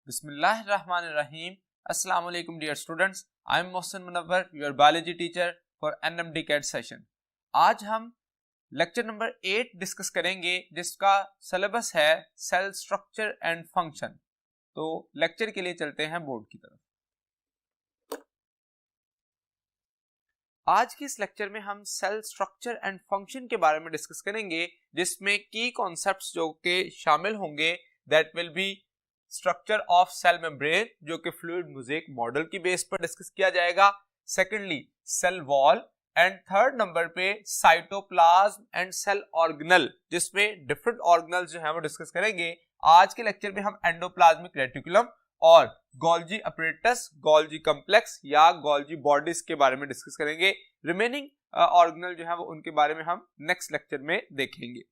Bismillahirrahmanirrahim. Assalamu alaikum dear students. I am Mohsin Munawwar, your biology teacher for NMD CAT session. आज हम lecture number 8 discuss करेंगे जिसका syllabus है cell structure and function. तो lecture के लिए चलते हैं बोर्ड की तरफ। आज की इस लेक्चर में हम सेल स्ट्रक्चर एंड फंक्शन के बारे में डिस्कस करेंगे, जिसमें की कॉन्सेप्ट्स जो के शामिल होंगे that will be structure of cell membrane, जो कि फ्लूइड मोज़ेक मॉडल की बेस पर डिस्कस किया जाएगा। Secondly cell wall, and third number पे साइटोप्लाज्म एंड सेल ऑर्गेनल, जिसमें डिफरेंट ऑर्गेनल्स जो है वो डिस्कस करेंगे। आज के लेक्चर में हम एंडोप्लाज्मिक रेटिकुलम और गोल्जी अपरेटस, गोल्जी कॉम्प्लेक्स या गोल्जी बॉडीज के बारे में डिस्कस करेंगे। रिमेनिंग ऑर्गेनल जो है वो उनके बारे में हम नेक्स्ट लेक्चर में देखेंगे।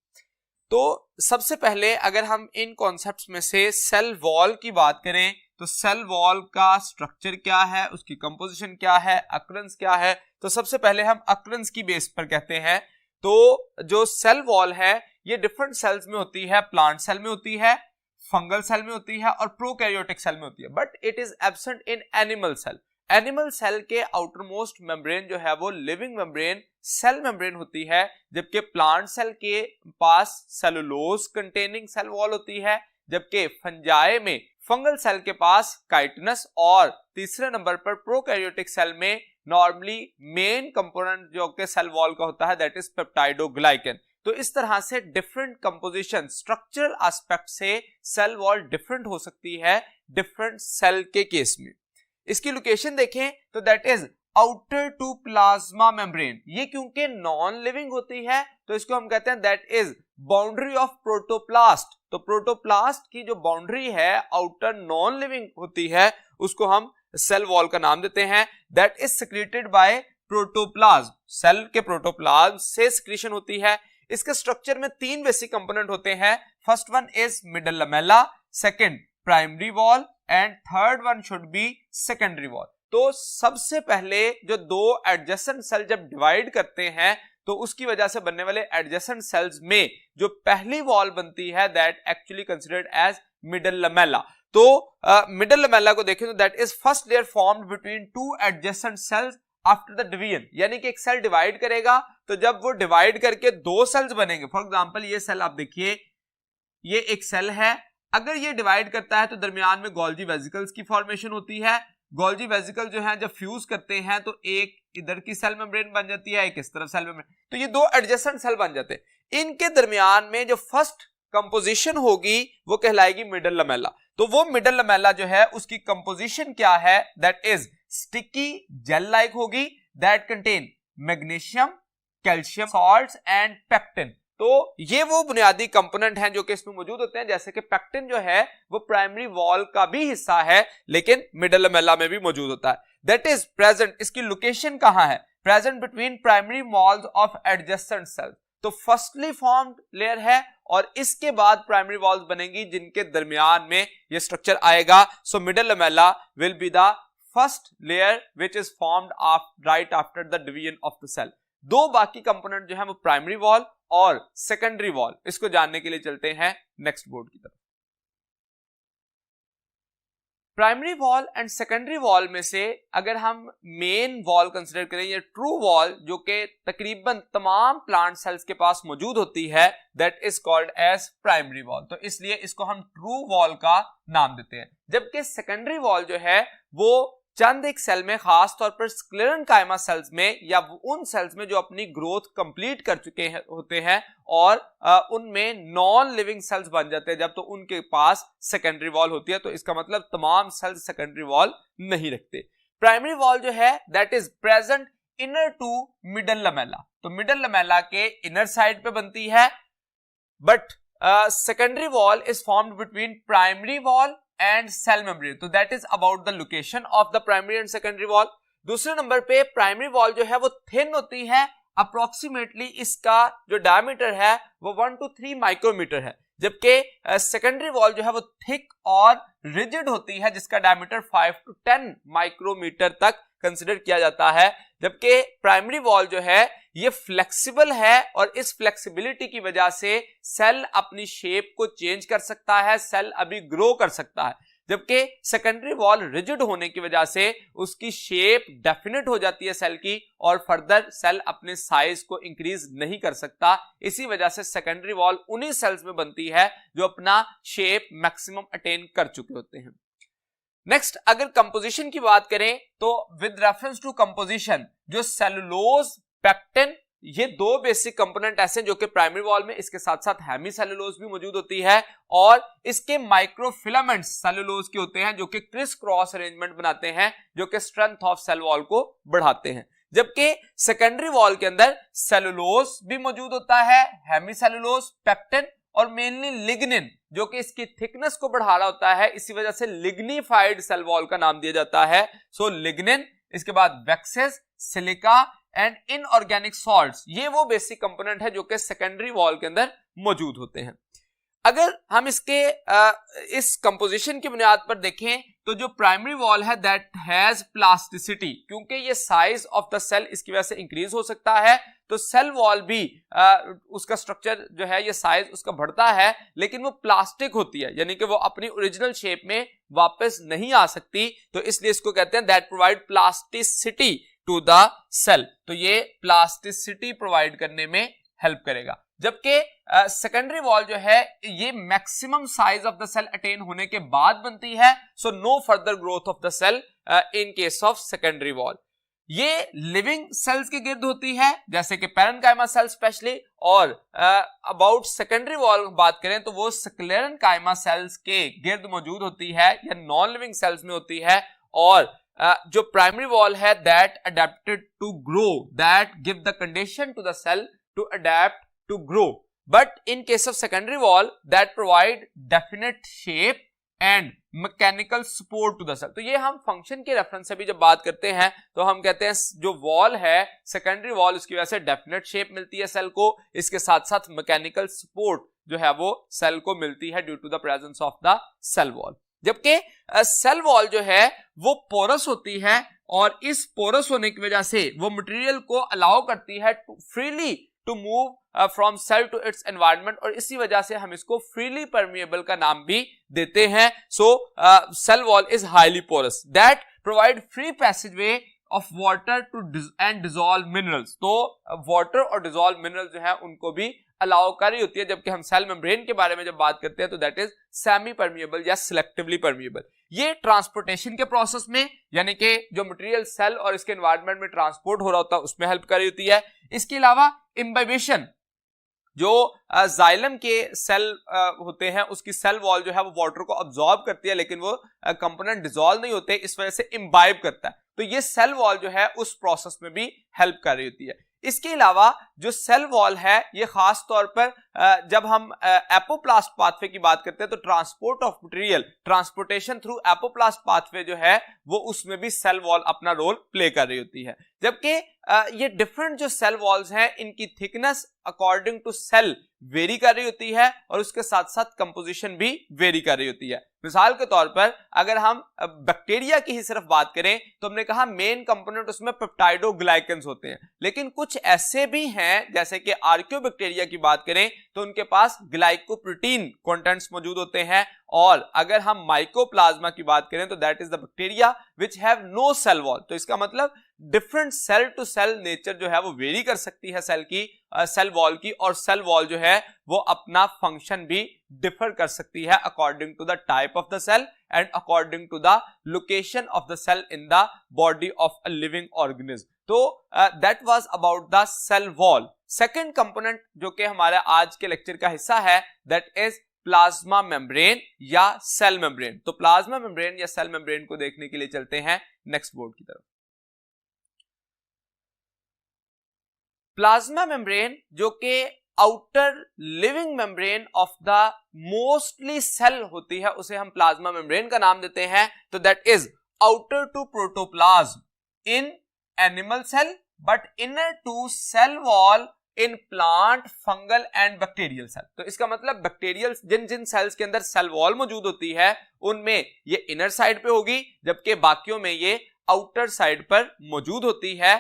तो सबसे पहले अगर हम इन कॉन्सेप्ट्स में से सेल वॉल की बात करें तो सेल वॉल का स्ट्रक्चर क्या है, उसकी कंपोजिशन क्या है, अकरेंस क्या है। तो सबसे पहले हम अकरेंस की बेस पर कहते हैं। तो जो सेल वॉल है ये डिफरेंट सेल्स में होती है, प्लांट सेल में होती है, फंगल सेल में होती है और प्रोकैरियोटिक सेल में होती है, but it is absent in animal cell. Animal cell के आउटर मोस्ट मेम्ब्रेन जो है वो लिविंग मेम्ब्रेन सेल मेम्ब्रेन होती है, जबकि प्लांट सेल के पास सेलुलोज कंटेनिंग सेल वॉल होती है, जबकि फंजाई में फंगल सेल के पास काइटिनस और तीसरे नंबर पर प्रोकैरियोटिक सेल में नॉर्मली मेन कंपोनेंट जो कि सेल वॉल का होता है दैट इज पेप्टाइडोग्लाइकन। तो इस तरह से डिफरेंट कंपोजिशन स्ट्रक्चरल एस्पेक्ट से सेल वॉल डिफरेंट हो सकती है डिफरेंट सेल के केस में। इसकी लोकेशन देखें तो that is outer to plasma membrane. ये क्योंकि नॉन लिविंग होती है तो इसको हम कहते हैं that is boundary of protoplast. तो प्रोटोप्लास्ट की जो बाउंड्री है आउटर नॉन लिविंग होती है उसको हम सेल वॉल का नाम देते हैं। That is secreted by protoplasm. Cell के प्रोटोप्लाज्म से सिक्रीशन होती है। इसके स्ट्रक्चर में तीन बेसिक कंपोनेंट होते हैं। First one is middle Lamela, second primary wall and third one should be secondary wall. तो सबसे पहले जो दो एडजेसेंट सेल जब डिवाइड करते हैं तो उसकी वजह से बनने वाले एडजेसेंट सेल्स में जो पहली वॉल बनती है that actually considered as middle lamella. तो मिडल लमेला को देखें तो that is first layer formed between two adjacent cells after the division. यानी कि एक सेल डिवाइड करेगा तो जब वो डिवाइड करके दो सेल्स बनेंगे, फॉर एग्जांपल ये सेल आप देखिए, ये एक सेल है, अगर ये डिवाइड करता है तो दरमियान में गोल्जी वेसिकल्स की फॉर्मेशन होती है। गोल्जी वेसिकल जो है जब फ्यूज करते हैं तो एक इधर की सेल मेम्ब्रेन बन जाती है, एक इस तरफ सेल मेम्ब्रेन, तो ये दो एडजेसेंट सेल बन जाते हैं। इनके दरमियान में जो फर्स्ट कंपोजिशन होगी वो कहलाएगी मिडल लमेला। तो वो मिडल लमेला जो है उसकी कंपोजिशन क्या है that is sticky gel like होगी, that contain magnesium, calcium salts and pectin. तो ये वो बुनियादी कंपोनेंट हैं जो कि इसमें मौजूद होते हैं। जैसे कि पेक्टिन जो है वो प्राइमरी वॉल का भी हिस्सा है लेकिन मिडल लमेला में भी मौजूद होता है। दैट इज प्रेजेंट, इसकी लोकेशन कहां है, present between primary walls of adjacent sales. तो फर्स्टली फॉर्म्ड लेयर है और इसके बाद प्राइमरी वॉल्स बनेंगी जिनके दरमियान में ये स्ट्रक्चर आएगा। So middle lamella will be the first layer which is formed right after the division of the cell. दो बाकी कंपोनेंट जो है वो प्राइमरी वॉल और सेकेंडरी वॉल, इसको जानने के लिए चलते हैं नेक्स्ट बोर्ड की तरफ। Primary wall and secondary wall में से अगर हम मेन वॉल कंसीडर करें या ट्रू वॉल जो कि तकरीबन तमाम प्लांट सेल्स के पास मौजूद होती है that is called as primary wall. तो इसलिए इसको हम ट्रू वॉल का नाम देते हैं। जबकि सेकेंडरी वॉल जो है वो चंद एक सेल में, खास तौर पर स्क्लेरेनकाइमा सेल्स में या उन सेल्स में जो अपनी ग्रोथ कंप्लीट कर चुके हैं होते हैं और उनमें नॉन लिविंग सेल्स बन जाते हैं जब, तो उनके पास सेकेंडरी वॉल होती है। तो इसका मतलब तमाम सेल्स सेकेंडरी वॉल नहीं रखते। प्राइमरी वॉल जो है that is present inner to middle lamella. तो मिडल लमेला के इनर साइड पे बनती है, but secondary wall is formed between primary wall and cell membrane. तो that is about the location of the primary and secondary wall. दूसरे number पे primary wall जो है वो थिन होती है, अप्रोक्सीमेटली इसका जो डायमीटर है वो 1 to 3 माइक्रोमीटर है, जबकि सेकेंडरी वॉल जो है वो थिक और रिजिड होती है जिसका डायमीटर 5 to 10 माइक्रोमीटर तक कंसिडर किया जाता है। जबकि प्राइमरी वॉल जो है ये फ्लेक्सिबल है और इस फ्लेक्सिबिलिटी की वजह से सेल अपनी शेप को चेंज कर सकता है, सेल अभी ग्रो कर सकता है। जबकि सेकेंडरी वॉल रिजिड होने की वजह से उसकी शेप डेफिनेट हो जाती है सेल की और फर्दर सेल अपने साइज को इंक्रीज नहीं कर सकता। इसी वजह से सेकेंडरी वॉल उन्हीं सेल्स में बनती है जो अपना शेप मैक्सिमम अटेन कर चुके होते हैं। नेक्स्ट, अगर कंपोजिशन की बात करें तो विद रेफरेंस टू कंपोजिशन जो सेलुलोज, पेक्टिन, ये दो बेसिक कंपोनेंट ऐसे हैं जो कि प्राइमरी वॉल में इसके साथ साथ हेमीसेलुलोज भी मौजूद होती है और इसके माइक्रोफिलामेंट्स सेलुलोज के होते हैं जो कि क्रिस क्रॉस अरेंजमेंट बनाते हैं जो कि स्ट्रेंथ ऑफ सेल वॉल को बढ़ाते हैं। जबकि सेकेंडरी वॉल के अंदर सेलुलोज भी मौजूद होता है, हेमीसेलुलोज, पेक्टिन और मेनली लिग्निन जो कि इसकी थिकनेस को बढ़ा रहा होता है, इसी वजह से लिग्निफाइड सेल वॉल का नाम दिया जाता है। सो लिग्निन, इसके बाद waxes, silica and inorganic salts, ये वो बेसिक कंपोनेंट है जो कि सेकेंडरी वॉल के अंदर मौजूद होते हैं। अगर हम इसके इस कंपोजिशन की बुनियाद पर देखें तो जो प्राइमरी वॉल है दैट हैज प्लास्टिसिटी, क्योंकि ये साइज ऑफ द सेल इसकी वजह से इंक्रीज हो सकता है, तो सेल वॉल भी उसका स्ट्रक्चर जो है ये साइज उसका बढ़ता है, लेकिन वो प्लास्टिक होती है, यानी कि वो अपनी ओरिजिनल शेप में वापस नहीं आ सकती, तो इसलिए इसको कहते हैं that provide plasticity to the cell. तो ये प्लास्टिसिटी प्रोवाइड करने में हेल्प करेगा। जबकि सेकेंडरी वॉल जो है ये maximum size of the cell attain होने के बाद बनती है, so no further growth of the cell in case of secondary wall. ये लिविंग सेल्स के गिर्द होती है जैसे कि पैरेन्काइमा सेल स्पेशली, और अबाउट सेकेंडरी वॉल बात करें तो वो स्क्लेरेन्काइमा सेल्स के गिर्द मौजूद होती है या नॉन लिविंग सेल्स में होती है। और जो प्राइमरी वॉल है that adapted to grow, that give the condition to the cell to adapt to grow, but in case of secondary wall that provide definite shape and mechanical support to the cell। तो ये हम function के reference से भी जब बात करते हैं तो हम कहते हैं जो वॉल है सेकेंडरी वॉल उसकी वजह से डेफिनेट शेप मिलती है सेल को, इसके साथ साथ मैकेनिकल सपोर्ट जो है वो सेल को मिलती है due to the presence of the cell wall. जबकि सेल वॉल जो है वो पोरस होती है और इस पोरस होने की वजह से वो मटेरियल को अलाउ करती है freely to move from cell to its environment, और इसी वजह से हम इसको फ्रीली परमिएबल का नाम भी देते हैं। So cell wall is highly porous that provide free passageway of water to and dissolve minerals. तो वाटर और डिसॉल्व मिनरल जो है उनको भी अलाउ कर रही होती है, जबकि हम सेल मेम्ब्रेन के बारे में जब बात करते हैं तो दैट इज सेमी परमिएबल या सिलेक्टिवली परमिएबल। ये ट्रांसपोर्टेशन के प्रोसेस में, यानी कि जो मटेरियल सेल और इसके एनवायरनमेंट में ट्रांसपोर्ट हो रहा होता है उसमें हेल्प कर रही होती है। इसके अलावा इम्बाइबेशन, जो जाइलम के सेल होते हैं उसकी सेल वॉल जो है वो वाटर को अब्सॉर्ब करती है, लेकिन वो कंपोनेंट डिसॉल्व नहीं होते, इस वजह से इम्बाइब करता है, तो ये सेल वॉल जो है उस प्रोसेस में भी हेल्प कर रही होती है। इसके अलावा जो सेल वॉल है ये खास तौर पर जब हम एपोप्लास्ट पाथवे की बात करते हैं तो transport of material, transportation through apoplast pathway जो है वो उसमें भी सेल वॉल अपना रोल प्ले कर रही होती है। जबकि ये डिफरेंट जो सेल वॉल्स हैं इनकी thickness according to cell vary कर रही होती है और उसके साथ साथ कंपोजिशन भी वेरी कर रही होती है। मिसाल के तौर पर अगर हम बैक्टीरिया की ही सिर्फ बात करें तो हमने कहा मेन कंपोनेंट उसमें पेप्टाइडोग्लाइकेंस होते हैं, लेकिन कुछ ऐसे भी हैं जैसे कि आर्कियोबैक्टीरिया की बात करें तो उनके पास ग्लाइकोप्रोटीन कंटेंट्स मौजूद होते हैं। और अगर हम माइकोप्लाज्मा की बात करें तो that is the bacteria which have no cell wall. तो इसका मतलब different cell to cell nature जो है वो वेरी कर सकती है सेल की सेल वॉल की, और सेल वॉल जो है वो अपना फंक्शन भी डिफर कर सकती है according to the type of the cell and according to the location of the cell in the body of a living organism. तो that was about the cell wall. Second component जो कि हमारे आज के lecture का हिस्सा है that is plasma membrane या सेल मेम्ब्रेन। तो प्लाज्मा मेम्ब्रेन या सेल मेम्ब्रेन को देखने के लिए चलते हैं नेक्स्ट बोर्ड की तरफ। प्लाज्मा मेम्ब्रेन जो कि outer living membrane of the mostly cell होती है उसे हम प्लाज्मा मेम्ब्रेन का नाम देते हैं। तो that is outer to protoplasm in animal cell but inner to cell wall in plant, fungal and bacterial cell. तो इसका मतलब बैक्टीरियल जिन जिन सेल्स के अंदर सेल वॉल मौजूद होती है उनमें ये इनर साइड पे होगी, जबकि बाकियों में ये आउटर साइड पर मौजूद होती है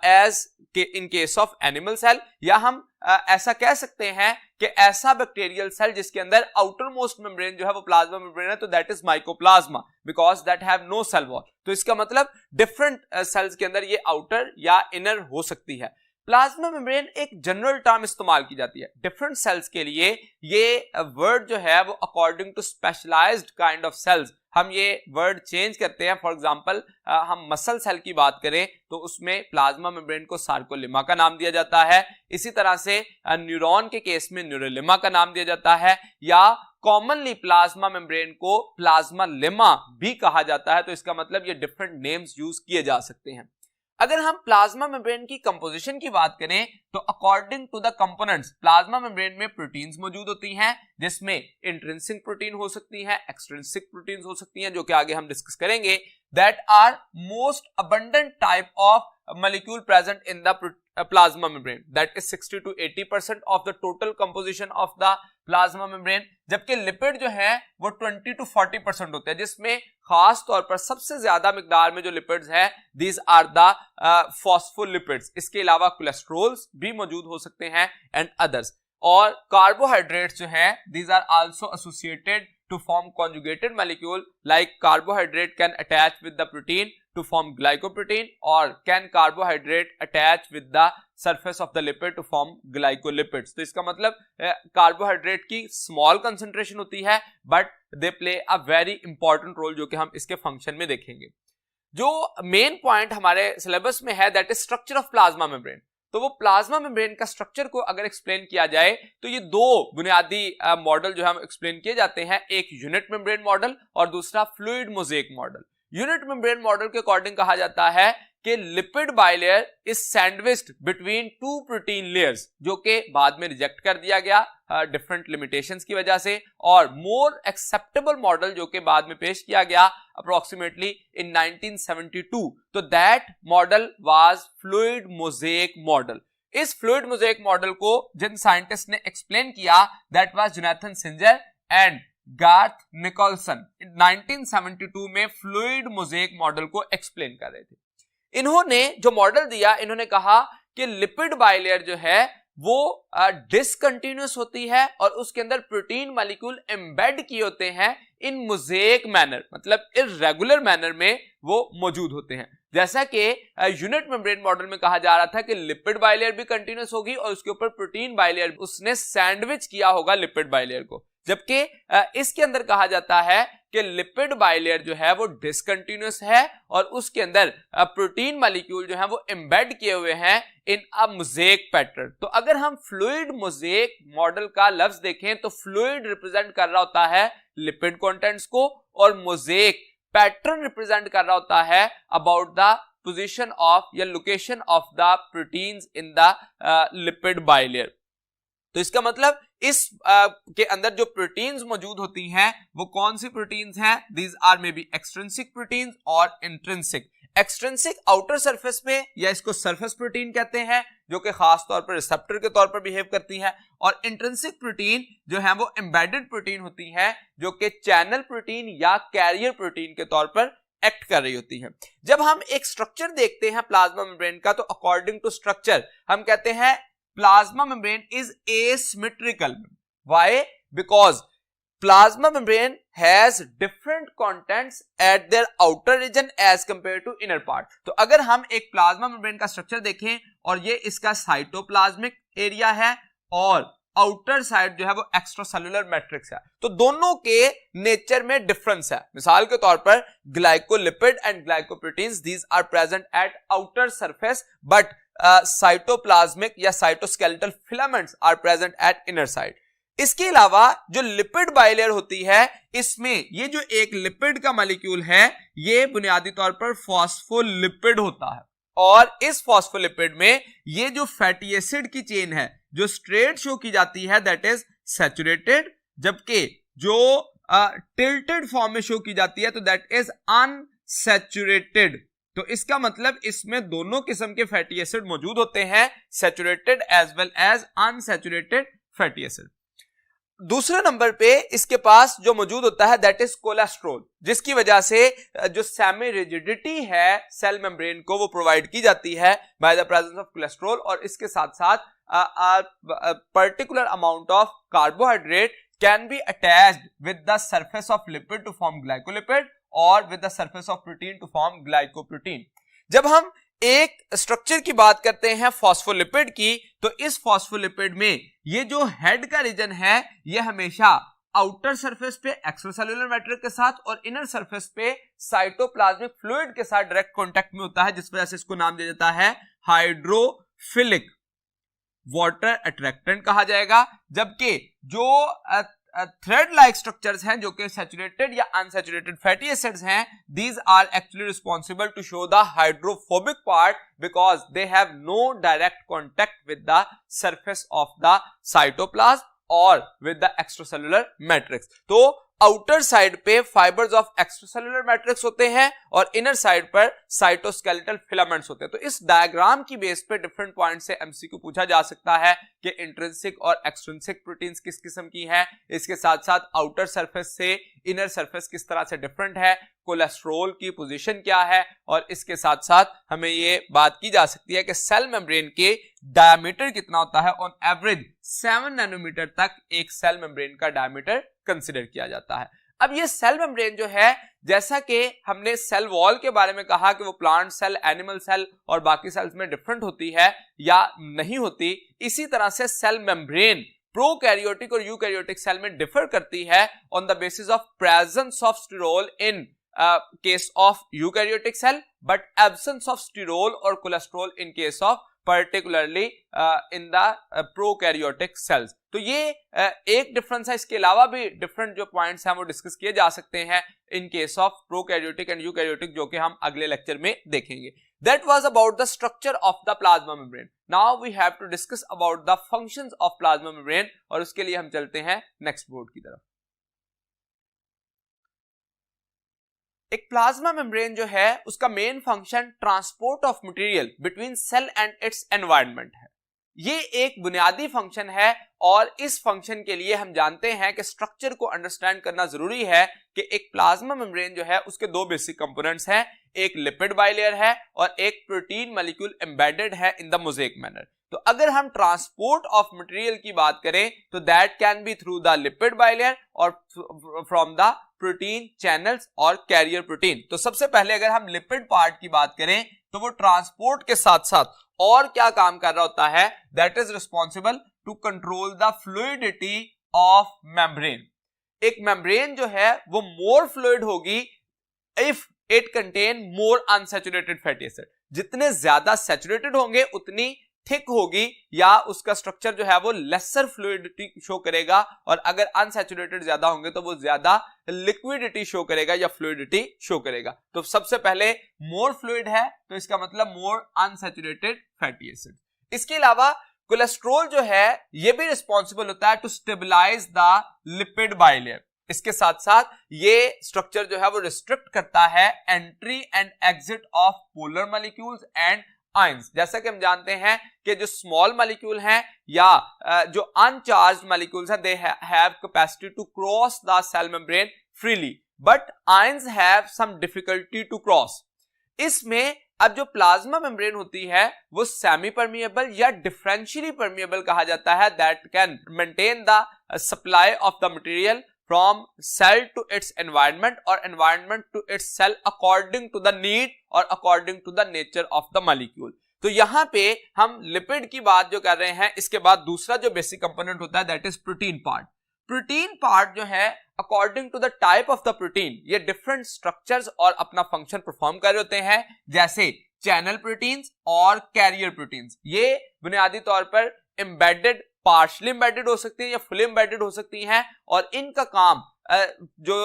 एज के in case of animal cell, या हम ऐसा कह सकते हैं कि ऐसा बैक्टीरियल सेल जिसके अंदर आउटर मोस्ट मेम्ब्रेन जो है वो प्लाज्मा मेम्ब्रेन है, तो that is mycoplasma because that have no cell wall. तो इसका मतलब डिफरेंट सेल्स के अंदर ये आउटर या इनर हो सकती है। प्लाज्मा मेम्ब्रेन एक जनरल टर्म इस्तेमाल की जाती है डिफरेंट सेल्स के लिए। ये वर्ड जो है वो according to specialised kind of cells हम ये वर्ड चेंज करते हैं। फॉर एग्जांपल हम मसल सेल की बात करें तो उसमें प्लाज्मा मेम्ब्रेन को सार्कोलेमा का नाम दिया जाता है। इसी तरह से न्यूरॉन के केस में न्यूरोलेमा का नाम दिया जाता है, या कॉमनली प्लाज्मा मेम्ब्रेन को प्लाज्मा लेमा भी कहा जाता है। तो इसका मतलब ये डिफरेंट नेम्स यूज किए जा सकते हैं। अगर हम प्लाज्मा मेम्ब्रेन की कंपोजिशन की बात करें तो according to the components plasma membrane में प्रोटीन्स मौजूद होती हैं, जिसमें इंट्रिंसिक प्रोटीन हो सकती हैं, एक्सट्रिंसिक प्रोटीन्स हो सकती हैं, जो कि आगे हम डिस्कस करेंगे। That are most abundant type of molecule present in the plasma membrane, that is 60 to 80% of the total composition of the plasma membrane। जबकि लिपिड जो है वो 20 to 40% होते हैं, जिसमें खास तौर पर सबसे ज्यादा मिकदार में जो लिपिड्स है these are the phospholipids। इसके अलावा कोलेस्ट्रोल्स भी मौजूद हो सकते हैं एंड अदर्स। और कार्बोहाइड्रेट्स जो है these are also associated to form conjugated molecule, like carbohydrate can attach with the protein to form glycoprotein, or can carbohydrate attach with the surface of the lipid to form glycolipids। तो इसका मतलब carbohydrate की small concentration होती है but they play a very important role, जो कि हम इसके फंक्शन में देखेंगे। जो मेन पॉइंट हमारे सिलेबस में है that is structure of plasma membrane. तो वो प्लाज्मा मेम्ब्रेन का स्ट्रक्चर को अगर एक्सप्लेन किया जाए तो ये दो बुनियादी मॉडल जो हम एक्सप्लेन किए जाते हैं, एक यूनिट मेम्ब्रेन मॉडल और दूसरा fluid mosaic model. Unit membrane model के अकॉर्डिंग कहा जाता है कि lipid bilayer is sandwiched between two protein layers, जो कि बाद में रिजेक्ट कर दिया गया डिफरेंट लिमिटेशंस की वजह से, और मोर एक्सेप्टेबल मॉडल जो कि बाद में पेश किया गया अप्रोक्सीमेटली इन 1972, तो that model was fluid mosaic model. इस फ्लूइड मोज़ेक मॉडल को जिन साइंटिस्ट ने एक्सप्लेन किया that was Jonathan Singer and Garth Nicolson. 1972 में फ्लूइड मोज़ेक मॉडल को एक्सप्लेन कर रहे थे। इन्होंने जो मॉडल दिया, इन्होंने कहा कि लिपिड बाइलेयर जो है वो डिसकंटिन्यूअस होती है और उसके अंदर प्रोटीन मॉलिक्यूल एम्बेड किए होते हैं इन मोज़ेक मैनर, मतलब इर्रेगुलर मैनर में वो मौजूद होते हैं। जैसा कि यूनिट मेम्ब्रेन मॉडल में कहा जा रहा था कि लिपिड बाइलेयर भी कंटिन्यूअस होगी और उसके ऊपर प्रोटीन बाइलेयर उसने सैंडविच किया होगा लिपिड बाइलेयर को, जबकि इसके अंदर कहा जाता है कि लिपिड बाइलेयर जो है वो डिसकंटिन्यूअस है और उसके अंदर प्रोटीन मॉलिक्यूल जो है वो एम्बेड किए हुए हैं इन अ मोज़ेक पैटर्न। तो अगर हम फ्लूइड मोज़ेक मॉडल का लफ्ज देखें तो फ्लूइड रिप्रेजेंट कर रहा होता है लिपिड कंटेंट्स को और मोज़ेक पैटर्न रिप्रेजेंट कर रहा होता है अबाउट द पोजीशन ऑफ या location of the proteins in the lipid bilayer. तो इसका मतलब इस के अंदर जो प्रोटीन्स मौजूद होती हैं वो कौन सी प्रोटीन्स हैं? These are maybe extrinsic proteins और इंट्रिंसिक। एक्सट्रिंसिक आउटर सरफेस पे, या इसको सरफेस प्रोटीन कहते हैं, जो कि खास तौर पर रिसेप्टर के तौर पर बिहेव करती है, और इंट्रिंसिक प्रोटीन जो है वो एम्बेडेड प्रोटीन होती है, जो कि चैनल प्रोटीन या कैरियर प्रोटीन के तौर पर एक्ट कर रही होती है। जब हम एक स्ट्रक्चर देखते हैं प्लाज्मा मेम्ब्रेन का, तो अकॉर्डिंग टू स्ट्रक्चर हम कहते हैं plasma membrane is asymmetrical. Why? Because plasma membrane has different contents at their outer region as compared to inner part. तो अगर हम एक प्लाज्मा मेम्ब्रेन का स्ट्रक्चर देखें और ये इसका साइटोप्लाज्मिक एरिया है और आउटर साइड जो है वो एक्स्ट्रासेलुलर मैट्रिक्स है, तो दोनों के नेचर में डिफरेंस है। मिसाल के तौर पर glycolipid and glycoproteins these are present at outer surface, but cytoplasmic या cytoskeletal filaments are present at inner side. इसके अलावा जो लिपिड बाइलेयर होती है, इसमें ये जो एक लिपिड का मॉलिक्यूल है ये बुनियादी तौर पर फॉस्फोलिपिड होता है, और इस फॉस्फोलिपिड में ये जो फैटी एसिड की चेन है जो स्ट्रेट शो की जाती है दैट इज सैचुरेटेड, जबकि जो टिल्टेड फॉर्म में शो की जाती है तो दैट इज अनसैचुरेटेड। तो इसका मतलब इसमें दोनों किस्म के फैटी एसिड मौजूद होते हैं, saturated as well as unsaturated fatty acid. दूसरे नंबर पे इसके पास जो मौजूद होता है दैट इज कोलेस्ट्रॉल, जिसकी वजह से जो सेमी रिजिडिटी है सेल मेम्ब्रेन को वो प्रोवाइड की जाती है by the presence of cholesterol, और इसके साथ साथ particular amount of carbohydrate can be attached with the surface of lipid to form glycolipid और with the surface of protein to form glycoprotein. जब हम एक स्ट्रक्चर की बात करते हैं फॉस्फोलिपिड की, तो इस फॉस्फोलिपिड में ये जो हेड का रीजन है ये हमेशा आउटर सरफेस पे एक्स्ट्रासेल्युलर मैट्रिक्स के साथ और इनर सरफेस पे साइटोप्लाज्मिक फ्लूइड के साथ डायरेक्ट कांटेक्ट में होता है, जिस वजह से इसको नाम दिया जाता है हाइड्रोफिलिक वाटर अट्रैक्टेंट कहा जाएगा। जबकि जो थ्रेड लाइक स्ट्रक्चर्स हैं जो कि सैचुरेटेड या अनसैचुरेटेड फैटी एसिड्स हैं, these are actually responsible to show the hydrophobic part because they have no direct contact with the surface of the cytoplasm or with the extracellular matrix। तो outer side पे fibres of extracellular matrix होते हैं और inner side पर cytoskeletal filaments होते हैं। तो इस डायग्राम की बेस पे डिफरेंट पॉइंट से एमसीक्यू पूछा जा सकता है कि इंट्रिंसिक और एक्सट्रिंसिक प्रोटीन्स किस किस्म की हैं, इसके साथ साथ आउटर सरफेस से इनर सरफेस किस तरह से डिफरेंट है, कोलेस्ट्रॉल की पोजीशन क्या है, और इसके साथ साथ हमें ये बात की जा सकती है कि सेल मेम्ब्रेन के डायमीटर कितना होता है। ऑन एवरेज 7 नैनोमीटर तक एक सेल मेम्ब्रेन का डायमीटर कंसीडर किया जाता है। अब ये सेल मेम्ब्रेन जो है, जैसा कि हमने सेल वॉल के बारे में कहा कि वो प्लांट सेल, एनिमल सेल और बाकी सेल्स में डिफरेंट होती है या नहीं होती, इसी तरह से सेल मेम्ब्रेन प्रोकैरियोटिक और यूकैरियोटिक सेल में डिफर करती है on the basis of presence of sterol in case of eukaryotic cell but absence of sterol और cholesterol in case of particularly in the prokaryotic cells। तो ये एक difference है। इसके अलावा भी डिफरेंट जो पॉइंट्स हैं वो डिस्कस किए जा सकते हैं इन case of prokaryotic and eukaryotic, जो कि हम अगले लेक्चर में देखेंगे। That was about the structure of the plasma membrane. Now we have to discuss about the functions of plasma membrane, और उसके लिए हम चलते हैं नेक्स्ट बोर्ड की तरफ। एक प्लाज्मा मेम्ब्रेन जो है उसका main function transport of material between cell and its environment है। ये एक बुनियादी फंक्शन है और इस फंक्शन के लिए हम जानते हैं कि स्ट्रक्चर को अंडरस्टैंड करना जरूरी है कि एक प्लाज्मा मेम्ब्रेन जो है उसके दो बेसिक कंपोनेंट्स हैं, एक लिपिड बाइलेयर है और एक प्रोटीन मॉलिक्यूल एम्बेडेड है इन द मोज़ेक मैनर। तो अगर हम ट्रांसपोर्ट ऑफ मटेरियल की बात करें तो that can be through the lipid bilayer और फ्रॉम द प्रोटीन चैनल्स और कैरियर प्रोटीन। तो सबसे पहले अगर हम लिपिड पार्ट की बात करें तो वो ट्रांसपोर्ट के साथ साथ और क्या काम कर रहा होता है, that is responsible to control the fluidity of membrane. एक मेम्ब्रेन जो है वो मोर फ्लूइड होगी if it contain more unsaturated fatty acid. जितने ज्यादा सैचुरेटेड होंगे उतनी थिक होगी या उसका स्ट्रक्चर जो है वो लेसर फ्लूइडिटी शो करेगा, और अगर अनसैचुरेटेड ज्यादा होंगे तो वो ज्यादा लिक्विडिटी शो करेगा या फ्लूइडिटी शो करेगा। तो सबसे पहले मोर फ्लूइड है तो इसका मतलब मोर अनसैचुरेटेड फैटी एसिड। इसके अलावा कोलेस्ट्रॉल जो है ये भी रिस्पॉन्सिबल होता है to stabilize the lipid bilayer. इसके साथ साथ ये स्ट्रक्चर जो है वो रिस्ट्रिक्ट करता है entry and exit of polar molecules and ions. जैसा कि हम जानते हैं कि जो स्मॉल मॉलिक्यूल हैं या जो अनचार्ज्ड मॉलिक्यूल्स हैं, they have capacity to cross the cell membrane freely, but ions have some difficulty to cross. इसमें अब जो प्लाज्मा मेम्ब्रेन होती है वो सेमी परमिएबल या डिफरेंशियली परमिएबल कहा जाता है, that can maintain the supply of the material from cell to its environment or environment to its cell according to the need or according to the nature of the molecule। तो यहां पे हम lipid की बात जो कर रहे हैं, इसके बाद दूसरा जो बेसिक कंपोनेंट होता है that is protein part. Protein part जो है according to the type of the protein ये डिफरेंट स्ट्रक्चर्स और अपना फंक्शन परफॉर्म कर रहे होते हैं, जैसे चैनल प्रोटीन्स और कैरियर प्रोटीन्स। ये बुनियादी तौर पर एम्बेडेड, पार्शली एम्बेडेड हो सकती है या फुली एम्बेडेड हो सकती हैं, और इनका काम जो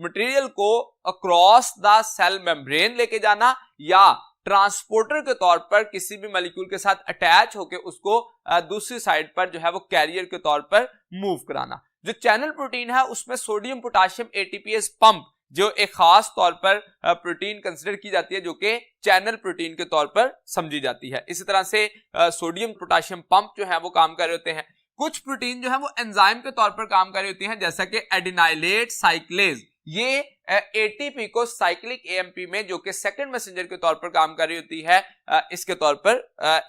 मटेरियल को अक्रॉस द सेल मेम्ब्रेन लेके जाना या ट्रांसपोर्टर के तौर पर किसी भी मॉलिक्यूल के साथ अटैच होकर उसको दूसरी साइड पर जो है वो कैरियर के तौर पर मूव कराना। जो चैनल प्रोटीन है उसमें सोडियम पोटेशियम एटीपीएस पंप जो एक खास तौर पर प्रोटीन कंसिडर की जाती है, जो कि चैनल प्रोटीन के तौर पर समझी जाती है। इसी तरह से सोडियम पोटेशियम पंप जो है वो काम कर रहे होते हैं। कुछ प्रोटीन जो है वो एंजाइम के तौर पर काम कर रही होती हैं, जैसा कि एडिनाइलेट साइक्लेज, ये एटीपी को साइक्लिक एएमपी में, जो कि सेकंड मैसेंजर के तौर पर काम कर रही होती है, इसके तौर पर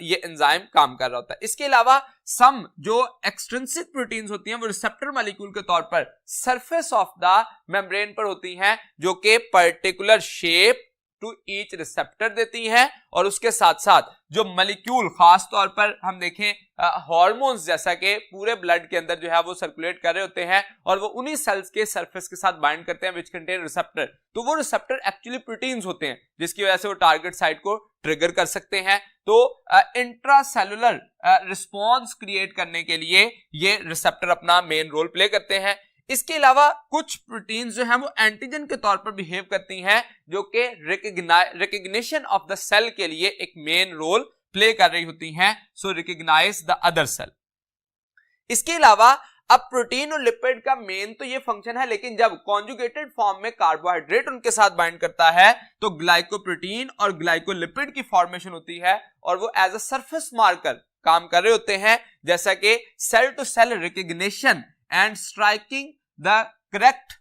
ये एंजाइम काम कर रहा होता है। इसके अलावा सम जो एक्सट्रिंसिक प्रोटीन्स होती हैं वो रिसेप्टर मॉलिक्यूल के तौर पर सरफेस ऑफ द मेम्ब्रेन पर होती हैं, जो कि particular shape to each receptor देती हैं, और उसके साथ साथ जो मॉलिक्यूल, खास तौर पर हम देखें हार्मोन्स, जैसा कि पूरे ब्लड के अंदर जो है वो सर्कुलेट कर रहे होते हैं और वो उन्हीं सेल्स के सरफेस के साथ बाइंड करते हैं विच कंटेन रिसेप्टर। तो वो रिसेप्टर एक्चुअली प्रोटीन्स होते हैं, जिसकी वजह से वो टारगेट साइट को ट्रिगर कर सकते हैं। तो इंट्रासेलुलर रिस्पॉन्स क्रिएट करने के लिए ये रिसेप्टर अपना मेन रोल प्ले करते हैं। इसके अलावा कुछ प्रोटीन्स जो हैं वो एंटीजन के तौर पर बिहेव करती हैं, जो कि रिकग्निशन ऑफ द सेल के लिए एक मेन रोल प्ले कर रही होती हैं, सो रिकग्नाइज द अदर सेल। इसके अलावा अब प्रोटीन और लिपिड का मेन तो ये फंक्शन है, लेकिन जब कॉन्जुगेटेड फॉर्म में कार्बोहाइड्रेट उनके साथ बाइंड करता है तो ग्लाइकोप्रोटीन और ग्लाइकोलिपिड की फॉर्मेशन होती है, और वो एज अ सरफेस मार्कर काम कर रहे होते हैं, जैसा कि cell to cell recognition and striking the correct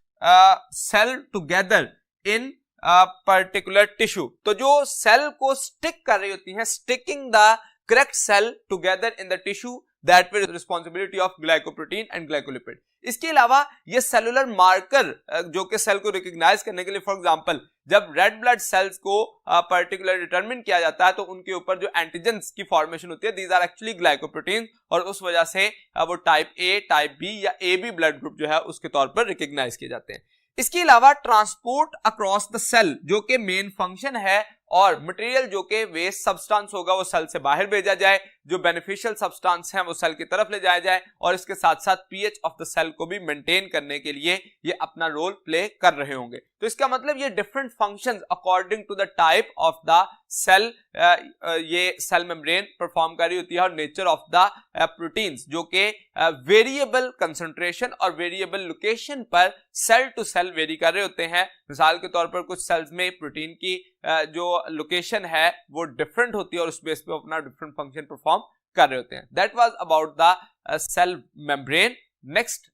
cell together in a particular tissue। तो जो सेल को स्टिक कर रही होती हैं, sticking the correct cell together in the tissue, that will responsibility of glycoprotein and glycolipid। इसके अलावा ये सेलुलर मार्कर जो कि सेल को रिकॉग्नाइज करने के लिए, फॉर एग्जांपल जब रेड ब्लड सेल्स को पर्टिकुलर डिटरमिन किया जाता है तो उनके ऊपर जो एंटीजेंस की फॉर्मेशन होती है, दीज आर एक्चुअली ग्लाइकोप्रोटीन, और उस वजह से वो टाइप ए, टाइप बी या ए बी ब्लड ग्रुप जो है उसके तौर पर रिकॉग्नाइज किए जाते हैं। इसके अलावा ट्रांसपोर्ट अक्रॉस द सेल जो कि मेन फंक्शन है, और मटेरियल जो कि वेस्ट सब्सटेंस होगा वो सेल से बाहर भेजा जाए, जो बेनिफिशियल सब्सटेंस हैं वो सेल की तरफ ले जाया जाए, और इसके साथ साथ पीएच ऑफ द सेल को भी मेंटेन करने के लिए ये अपना रोल प्ले कर रहे होंगे। तो इसका मतलब ये different functions according to the type of the cell ये सेल मेम्ब्रेन परफॉर्म कर रही होती है, और नेचर ऑफ द प्रोटीन्स जो कि वेरिएबल कंसंट्रेशन और वेरिएबल लोकेशन पर सेल टू सेल वेरी कर रहे होते हैं। मिसाल के तौर पर कुछ सेल्स में प्रोटीन की जो लोकेशन है वो डिफरेंट होती है और उस बेस पे अपना डिफरेंट फंक्शन परफॉर्म कर रहे होते हैं। That was about the cell membrane. Next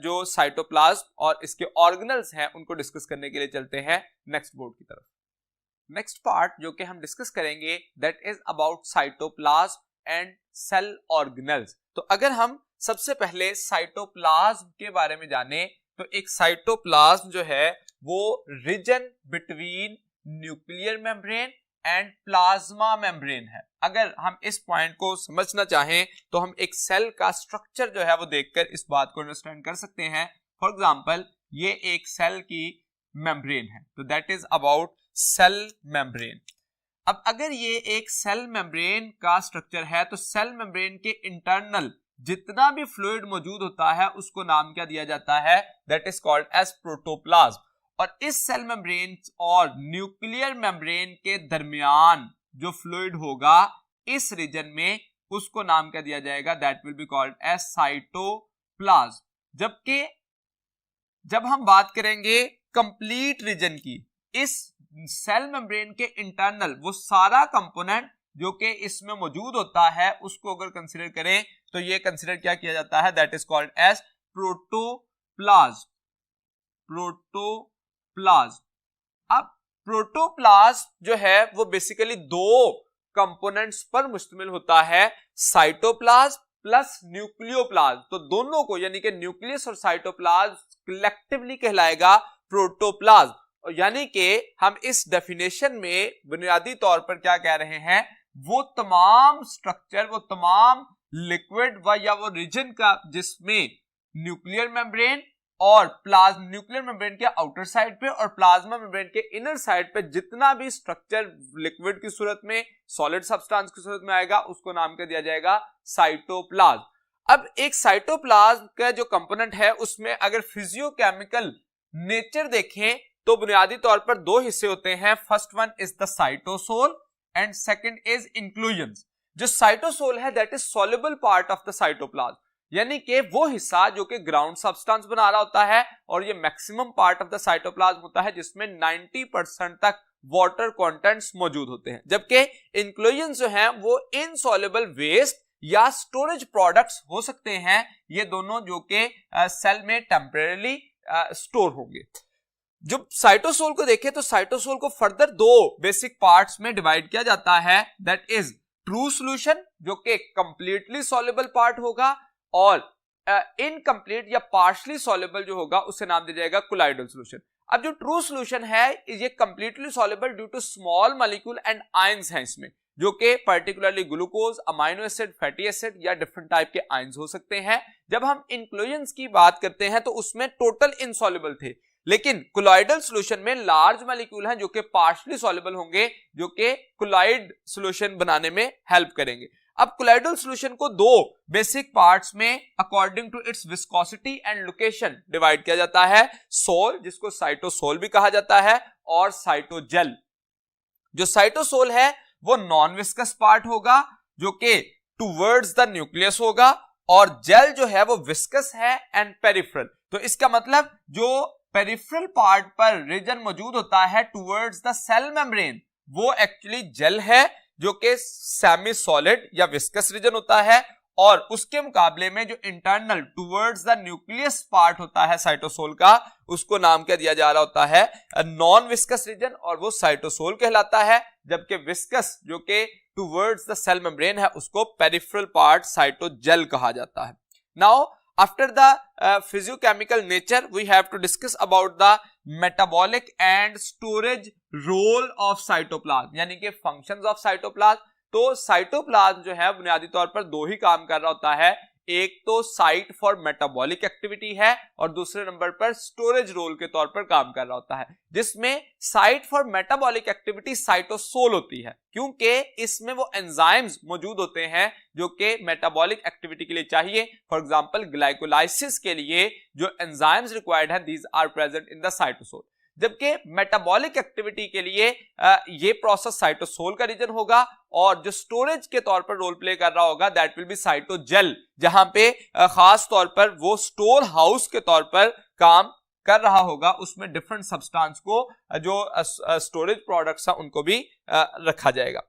जो साइटोप्लाज्म और इसके ऑर्गेनल्स हैं उनको डिस्कस करने के लिए चलते हैं नेक्स्ट बोर्ड की तरफ। नेक्स्ट पार्ट जो कि हम डिस्कस करेंगे that is about cytoplasm and cell organelles. तो अगर हम सबसे पहले साइटोप्लाज्म के बारे में जाने तो एक साइटोप्लाज्म जो है वो region between nuclear membrane and plasma membrane है। अगर हम इस पॉइंट को समझना चाहें तो हम एक सेल का स्ट्रक्चर जो है वो देखकर इस बात को अंडरस्टैंड कर सकते हैं। फॉर एग्जांपल ये एक सेल की मेम्ब्रेन है, तो that is about cell membrane. अब अगर ये एक सेल मेम्ब्रेन का स्ट्रक्चर है तो सेल मेम्ब्रेन के इंटरनल जितना भी फ्लूइड मौजूद होता है उसको नाम क्या दिया जाता है, that is called as protoplasm. और इस सेल मेम्ब्रेन और न्यूक्लियर मेम्ब्रेन के दरमियान जो फ्लूइड होगा इस रीजन में उसको नाम क्या दिया जाएगा, that will be called as cytoplasm. जबकि जब हम बात करेंगे कंप्लीट रीजन की, इस सेल मेम्ब्रेन के इंटरनल वो सारा कंपोनेंट जो कि इसमें मौजूद होता है उसको अगर कंसीडर करें तो ये कंसीडर क्या किया जाता है, that is called as protoplasm. Protoplasm. अब प्रोटोप्लाज्म जो है वो बेसिकली दो कंपोनेंट्स पर मुश्तमिल होता है, साइटोप्लाज्म प्लस न्यूक्लियोप्लाज्म। तो दोनों को यानी कि न्यूक्लियस और साइटोप्लाज्म कलेक्टिवली कहलाएगा प्रोटोप्लाज्म। और यानी कि हम इस डेफिनेशन में बुनियादी तौर पर क्या कह रहे हैं, वो तमाम स्ट्रक्चर, वो तमाम लिक्विड व या वो रीजन का जिसमें न्यूक्लियर मेम्ब्रेन और प्लाज्मा, न्यूक्लियर मेम्ब्रेन के आउटर साइड पे और प्लाज्मा मेम्ब्रेन के इनर साइड पे जितना भी स्ट्रक्चर लिक्विड की सूरत में, सॉलिड सब्सटेंस की सूरत में आएगा उसको नाम क्या दिया जाएगा, साइटोप्लाज्म। अब एक साइटोप्लाज्म का जो कंपोनेंट है उसमें अगर फिजियोकेमिकल नेचर देखें तो बुनियादी तौर पर दो हिस्से होते हैं। First one is the cytosol and second is inclusions. जो साइटोसोल है that is soluble part of the cytoplasm, यानी कि वो हिस्सा जो कि ग्राउंड सब्सटेंस बना रहा होता है, और ये maximum part of the cytoplasm होता है जिसमें 90% तक वाटर कंटेंट्स मौजूद होते हैं। जबकि इंक्लूजन्स जो हैं वो इनसॉल्युबल वेस्ट या स्टोरेज प्रोडक्ट्स हो सकते हैं, ये दोनों जो कि सेल में टेम्परेरी स्टोर होंगे। जब साइटोसोल को देखें तो साइटोसोल को फर्दर दो बेसिक पार्ट्स में डिवाइड किया जाता है, दैट इज ट्रू सॉल्यूशन जो कि कंप्लीटली सॉल्युबल पार्ट होगा, और इनकम्प्लीट या पार्शली सॉल्युबल जो होगा उसे नाम दिया जाएगा कोलाइडल सॉल्यूशन। अब जो ट्रू सॉल्यूशन है ये completely soluble due to small molecule and ions हैं इसमें, जो कि particularly glucose, amino acid, fatty acid या डिफरेंट टाइप के आयंस हो सकते हैं। जब हम इंक्लूजन्स की बात करते हैं तो उसमें टोटल इनसॉल्युबल थे, लेकिन कोलाइडल सॉल्यूशन में लार्ज मॉलिक्यूल हैं जो कि पार्शली सॉल्युबल होंगे, जो कि कोलाइड सॉल्यूशन बनाने में हेल्प करेंगे। अब कोलाइडल सॉल्यूशन को दो बेसिक पार्ट्स में according to its viscosity and location divide किया जाता है, सोल जिसको साइटोसोल भी कहा जाता है, और साइटोजेल। जो साइटोसोल है वो नॉन विस्कस पार्ट होगा जो कि टुवर्ड्स द न्यूक्लियस होगा, और जेल जो है वो विस्कस है एंड पेरिफेरल। तो इसका मतलब जो पेरिफेरल पार्ट पर रीजन मौजूद होता है टुवर्ड्स द सेल मेम्ब्रेन, वो एक्चुअली जेल है जो कि सेमी सॉलिड या विस्कस रीजन होता है, और उसके मुकाबले में जो internal towards the nucleus part होता है साइटोसोल का, उसको नाम क्या दिया जा रहा होता है, नॉन विस्कस रीजन, और वो साइटोसोल कहलाता है, जबकि विस्कस जो कि टुवर्ड्स द सेल मेम्ब्रेन है उसको पेरिफेरल पार्ट साइटोजेल कहा जाता है। Now after the physiochemical nature we have to discuss about the metabolic and storage role of cytoplasm, यानी कि functions of cytoplasm। तो साइटोप्लाज्म जो है बुनियादी तौर पर दो ही काम कर रहा होता है, एक तो साइट फॉर मेटाबॉलिक एक्टिविटी है और दूसरे नंबर पर स्टोरेज रोल के तौर पर काम कर रहा होता है, जिसमें site for metabolic activity cytosol होती है, क्योंकि इसमें वो एंजाइम्स मौजूद होते हैं जो कि मेटाबॉलिक एक्टिविटी के लिए चाहिए। फॉर एग्जांपल ग्लाइकोलाइसिस के लिए जो एंजाइम्स रिक्वायर्ड हैं these are present in the cytosol, जबकि मेटाबॉलिक एक्टिविटी के लिए ये प्रोसेस साइटोसोल का रीजन होगा, और जो स्टोरेज के तौर पर रोल प्ले कर रहा होगा दैट विल बी साइटोजेल, जहां पे खास तौर पर वो स्टोर हाउस के तौर पर काम कर रहा होगा, उसमें डिफरेंट सब्सटेंस को जो स्टोरेज प्रोडक्ट्स हैं उनको भी रखा जाएगा।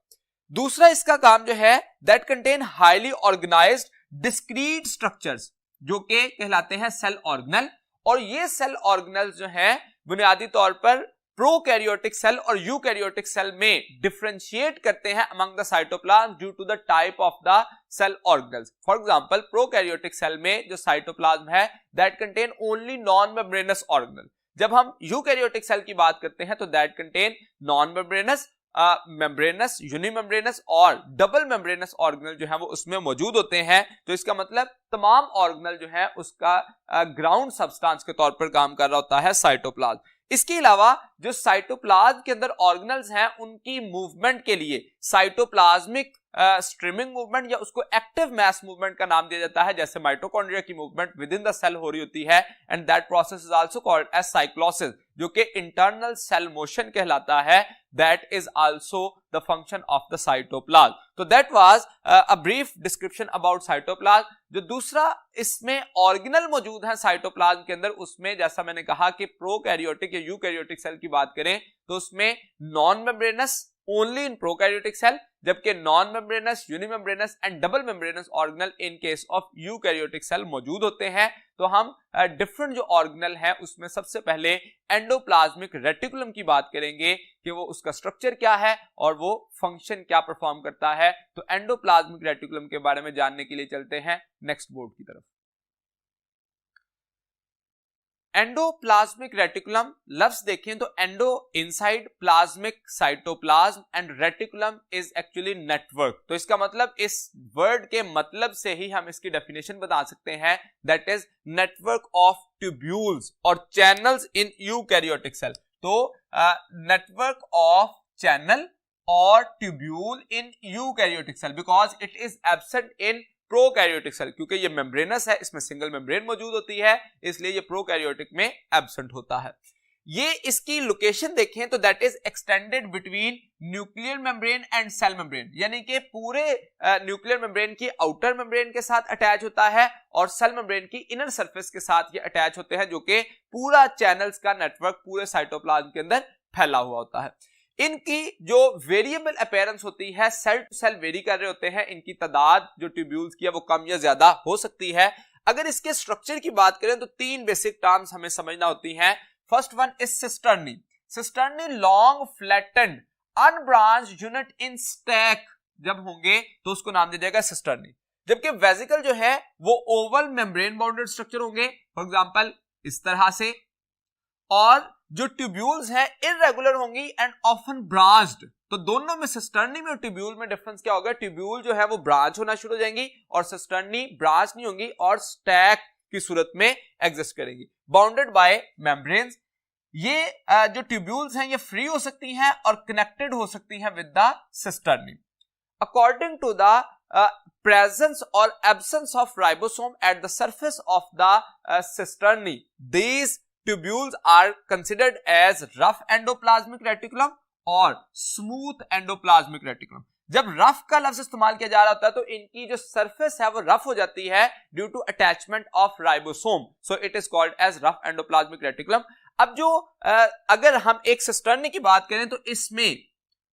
दूसरा इसका काम जो है that contain highly organized discrete structures जो कि कहलाते हैं सेल ऑर्गेनल, और ये सेल ऑर्गेनल्स जो हैं बुनियादी तौर पर प्रोकैरियोटिक सेल और यूकैरियोटिक सेल में डिफरेंशिएट करते हैं among the cytoplasm due to the type of the cell organelles. For example prokaryotic cell में जो साइटोप्लाज्म है that contain only non membranous organelle, जब हम यूकैरियोटिक सेल की बात करते हैं तो that contain non membranous, membranous, unimembranous और डबल मेम्ब्रेनस ऑर्गेनल जो है वो उसमें मौजूद होते हैं। तो इसका मतलब तमाम ऑर्गेनल जो है उसका ग्राउंड सब्सटेंस के तौर पर काम कर रहा होता है साइटोप्लाज्म। इसके अलावा जो साइटोप्लाज्म के अंदर ऑर्गेनल्स हैं उनकी मूवमेंट के लिए साइटोप्लाज्मिक स्ट्रीमिंग मूवमेंट या उसको एक्टिव मास मूवमेंट का नाम दिया जाता है, जैसे माइटोकॉन्ड्रिया की movement within the cell हो रही होती है, and that process is also called as cyclosis, जो कि इंटरनल सेल मोशन कहलाता है, that is also the function of the cytoplasm। तो that was a brief description about cytoplasm। जो दूसरा इसमें ऑर्गेनल मौजूद है साइटोप्लाज्म के अंदर, उसमें जैसा मैंने कहा कि प्रोकैरियोटिक या यूकैरियोटिक सेल की बात करें तो उसमें non membranous only in prokaryotic cell, जबकि non membranous, unimembranous and double membranous organelle in case of eukaryotic cell मौजूद होते हैं। तो हम डिफरेंट जो ऑर्गेनल है उसमें सबसे पहले एंडोप्लाज्मिक रेटिकुलम की बात करेंगे कि वो उसका स्ट्रक्चर क्या है और वो फंक्शन क्या परफॉर्म करता है। तो एंडोप्लाज्मिक रेटिकुलम के बारे में जानने के लिए चलते हैं नेक्स्ट बोर्ड की तरफ। एंडोप्लाज्मिक रेटिकुलम लफ्ज देखें तो endo inside, plasmic cytoplasm and reticulum is actually network. तो इसका मतलब इस वर्ड के मतलब से ही हम इसकी डेफिनेशन बता सकते हैं, that is network of tubules और चैनल्स इन यूकैरियोटिक सेल। तो नेटवर्क ऑफ चैनल और tubule in eukaryotic cell because it is absent in prokaryotic cell, क्योंकि ये मेम्ब्रेनस है, इसमें सिंगल मेम्ब्रेन मौजूद होती है, इसलिए ये प्रोकैरियोटिक में एब्सेंट होता है। ये इसकी लोकेशन देखें तो that is extended between nuclear membrane and cell membrane, यानी कि पूरे न्यूक्लियर मेम्ब्रेन की आउटर मेम्ब्रेन के साथ अटैच होता है और सेल मेम्ब्रेन की इनर सरफेस के साथ ये अटैच होते हैं, जो कि पूरा चैनल्स का नेटवर्क पूरे साइटोप्लाज्म के अंदर फैला हुआ होता है। इनकी जो वेरिएबल अपीयरेंस होती है, सेल टू सेल वेरी कर रहे होते हैं, इनकी तादाद जो ट्यूब्यूल्स की है वो कम या ज्यादा हो सकती है। अगर इसके स्ट्रक्चर की बात करें तो तीन बेसिक टर्म्स हमें समझना होती हैं। First one is cisternae. Cisternae long flattened unbranched unit in stack जब होंगे तो उसको नाम दिया जाएगा सिस्टर्नी। जबकि वेसिकल जो है वो ओवल मेम्ब्रेन बाउंडेड स्ट्रक्चर होंगे, फॉर एग्जांपल इस तरह से, और जो ट्यूब्यूल्स है इरेगुलर होंगी एंड ऑफन ब्रांच्ड। तो दोनों में सिस्टर्नी में और ट्यूब्यूल में डिफरेंस क्या होगा? ट्यूब्यूल जो है वो ब्रांच होना शुरू हो जाएंगी और सिस्टर्नी ब्रांच नहीं होंगी और स्टैक की सूरत में एग्जिस्ट करेंगी, बाउंडेड बाय मेम्ब्रेन्स। ये जो ट्यूब्यूल्स हैं ये फ्री हो सकती हैं और कनेक्टेड हो सकती हैं with the cisternae. According to the presence or absence of ribosome at the surface of the cisternae, these tubules are considered as rough endoplasmic reticulum और smooth endoplasmic reticulum। जब रफ का लफ्ज इस्तेमाल किया जा रहा होता है तो इनकी जो सरफेस है वो रफ हो जाती है due to attachment of ribosome, so it is called as rough endoplasmic reticulum. अब जो अगर हम एक सिस्टर्नी की बात करें तो इसमें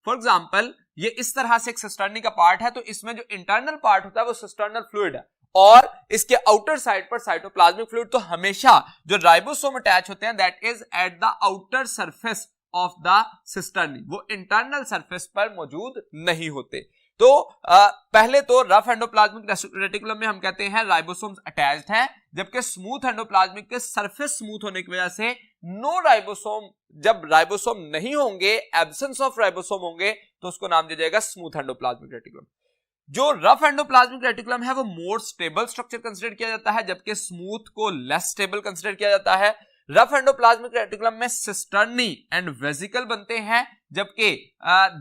फॉर एग्जांपल ये इस तरह से एक सिस्टर्नी का पार्ट है, तो इसमें जो इंटरनल पार्ट होता है वो सिस्टर्नल फ्लूइड है और इसके आउटर साइड पर साइटोप्लाज्मिक फ्लूइड। तो हमेशा जो राइबोसोम अटैच होते हैं that is at the outer surface of the cisternae, वो इंटरनल सरफेस पर मौजूद नहीं होते। तो पहले तो रफ एंडोप्लाज्मिक रेटिकुलम में हम कहते हैं राइबोसोम्स अटैच्ड हैं, जबकि स्मूथ एंडोप्लाज्मिक के सरफेस स्मूथ होने की वजह से नो राइबोसोम, जब राइबोसोम नहीं होंगे, एब्सेंस ऑफ राइबोसोम होंगे, तो उसको नाम दिया जाएगा स्मूथ एंडोप्लाज्मिक रेटिकुलम। जो रफ एंडोप्लाज्मिक रेटिकुलम है वो मोर स्टेबल स्ट्रक्चर कंसीडर किया जाता है, जबकि स्मूथ को लेस स्टेबल कंसीडर किया जाता है। रफ एंडोप्लाज्मिक रेटिकुलम में सिस्टर्नी एंड वेसिकल बनते हैं, जबकि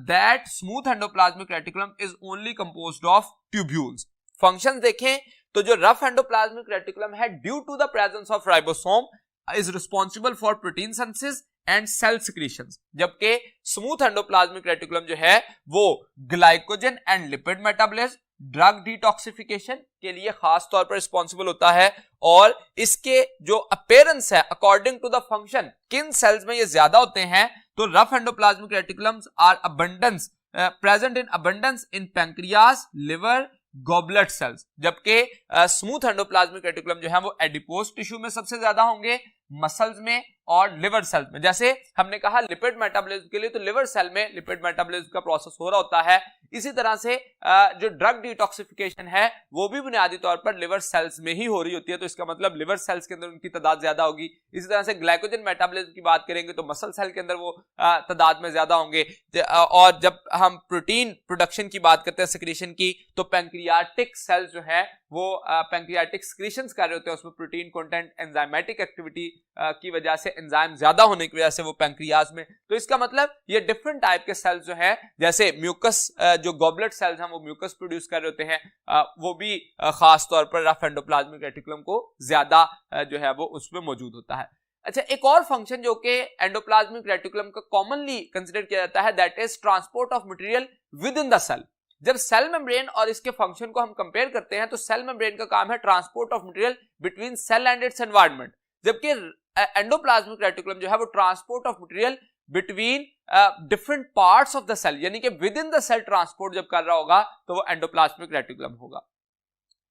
that smooth endoplasmic reticulum is only composed of tubules. Functions देखें तो जो रफ एंडोप्लाज्मिक रेटिकुलम है due to the presence of ribosome is responsible for protein synthesis and cell secretions, जबकि smooth endoplasmic reticulum जो है वो glycogen and lipid metabolism, drug detoxification के लिए खास तौर पर रिस्पॉन्सिबल होता है। और इसके जो अपीयरेंस है अकॉर्डिंग टू द फंक्शन किन सेल्स में ये ज्यादा होते हैं, तो rough endoplasmic reticulums are abundance present in abundance in pancreas, liver, goblet cells, जबकि स्मूथ एंडोप्लाज्मिक रेटिकुलम जो है वो एडिपोज टिश्यू में सबसे ज्यादा होंगे, मसल्स में और लिवर सेल्स में। जैसे हमने कहा लिपिड मेटाबॉलिज्म के लिए तो लिवर सेल में लिपिड मेटाबॉलिज्म का प्रोसेस हो रहा होता है, इसी तरह से जो ड्रग डिटॉक्सिफिकेशन है वो भी बुनियादी तौर पर लिवर सेल्स में ही हो रही होती है, तो इसका मतलब लिवर सेल्स के अंदर उनकी तादाद ज्यादा होगी। इसी तरह से ग्लाइकोजन मेटाबॉलिज्म की बात करेंगे तो मसल सेल के अंदर वो तादाद में ज्यादा होंगे। और जब हम प्रोटीन प्रोडक्शन की बात करते हैं सिक्रीशन की, तो पैंक्रियाटिक सेल्स जो है वो पैंक्रियाटिक सिक्रीशंस कर रहे होते हैं, उसमें प्रोटीन कंटेंट एंजाइमेटिक एक्टिविटी की वजह से एंजाइम ज्यादा होने की वजह से वो पैंक्रियाज में, तो इसका मतलब ये डिफरेंट टाइप के सेल्स जो है, जैसे म्यूकस, जो गॉबलेट सेल्स हैं वो म्यूकस प्रोड्यूस कर रहे होते हैं, वो भी खास तौर पर रफ एंडोप्लाज्मिक रेटिकुलम को ज्यादा जो है वो उसमें मौजूद होता है। अच्छा, एक और फंक्शन जो कि एंडोप्लाज्मिक रेटिकुलम का कॉमनली कंसिडर किया जाता है that is transport of material within the cell. जब सेल मेम्ब्रेन और इसके फंक्शन को हम कंपेयर करते हैं तो सेल मेम्ब्रेन का काम है transport of material between cell and its environment, जबकि एंडोप्लाज्मिक रेटिकुलम जो है वो transport of material between different parts of the cell, यानी कि within the cell transport जब कर रहा होगा तो वो एंडोप्लाज्मिक रेटिकुलम होगा।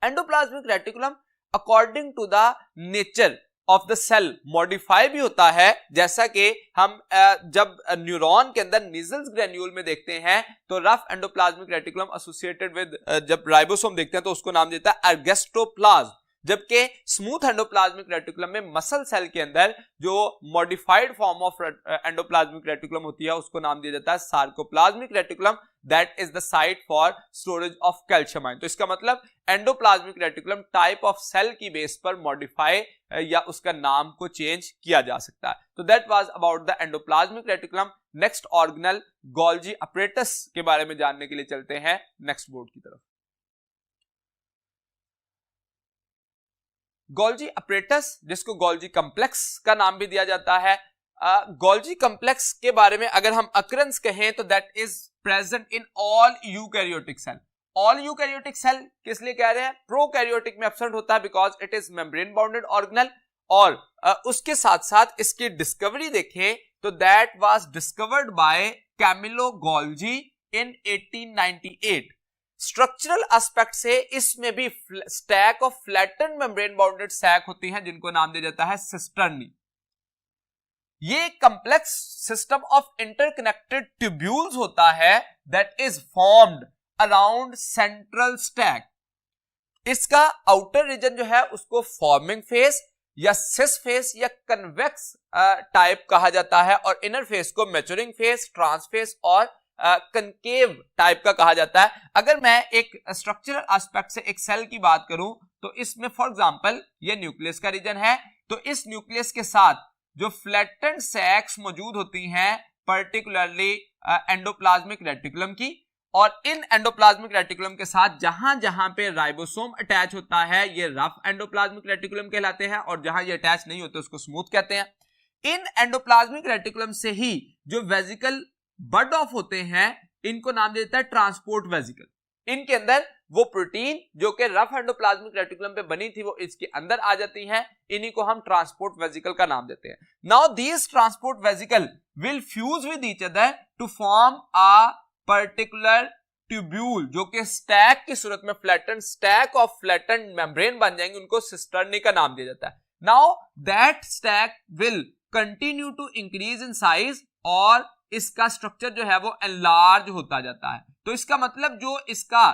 Endoplasmic reticulum according to the nature of the cell modify भी होता है, जैसा कि हम जब न्यूरॉन के अंदर निजल्स ग्रेन्यूल में देखते हैं तो rough endoplasmic reticulum associated with जब राइबोसोम देखते हैं तो उसको नाम देता है अर्गेस्ट्रोप्लाज्म, जबकि स्मूथ एंडोप्लाज्मिक रेटिकुलम में मसल सेल के अंदर जो modified form of endoplasmic reticulum होती है उसको नाम दिया जाता है sarcoplasmic reticulum, that is the site for storage of calcium ion. तो इसका मतलब endoplasmic reticulum type of cell की बेस पर मॉडिफाई या उसका नाम को चेंज किया जा सकता है। तो that was about the endoplasmic reticulum. Next organelle Golgi apparatus के बारे में जानने के लिए चलते हैं नेक्स्ट बोर्ड की तरफ। गोल्जी अपरेटस, जिसको गोल्जी कॉम्प्लेक्स का नाम भी दिया जाता है, गोल्जी कॉम्प्लेक्स के बारे में अगर हम अकरेंस कहें तो that is present in all eukaryotic cell. All eukaryotic cell किस लिए कह रहे हैं? प्रोकैरियोटिक में एब्सेंट होता है because it is membrane bounded organelle. और उसके साथ साथ इसकी डिस्कवरी देखें तो that was discovered by Camillo Golgi in 1898। Structural aspect से इसमें भी stack of flattened membrane bounded sac होती हैं जिनको नाम दिया जाता है सिस्टर्नी। ये complex system of interconnected tubules होता है that is formed around central stack. इसका आउटर रीजन जो है उसको फॉर्मिंग फेस या सिस फेस या कन्वेक्स टाइप कहा जाता है और इनर फेस को मैच्योरिंग फेस, ट्रांस फेस और कनकेव टाइप का कहा जाता है। अगर मैं एक स्ट्रक्चरल एस्पेक्ट से एक सेल की बात करूं तो इसमें फॉर एग्जांपल ये न्यूक्लियस का रीजन है, तो इस न्यूक्लियस के साथ जो फ्लैटेंड सैक्स मौजूद होती हैं पर्टिकुलरली एंडोप्लाज्मिक रेटिकुलम की, और इन एंडोप्लाज्मिक रेटिकुलम के साथ जहां जहां पे राइबोसोम अटैच होता है ये रफ एंडोप्लाज्मिक रेटिकुलम कहलाते हैं और जहां ये अटैच नहीं होते उसको स्मूथ कहते हैं। इन एंडोप्लाज्मिक रेटिकुलम से ही जो वेजिकल बड ऑफ होते हैं इनको नाम देता है ट्रांसपोर्ट वेजिकल। इनके अंदर वो प्रोटीन जो कि रफ एंडोप्लाज्मिक रेटिकुलम पे बनी थी वो इसके अंदर आ जाती हैं, इन्हीं को हम ट्रांसपोर्ट वेजिकल का नाम देते हैं। Now these transport vesicle will fuse with each other to form a particular tubule जो कि स्टैक की सूरत में flattened stack of flattened membrane बन जाएंगे, उनको सिस्टर्नी का नाम दिया जाता है। Now that stack will continue to increase in size और इसका स्ट्रक्चर जो है वो एनलार्ज होता जाता है। तो इसका मतलब जो इसका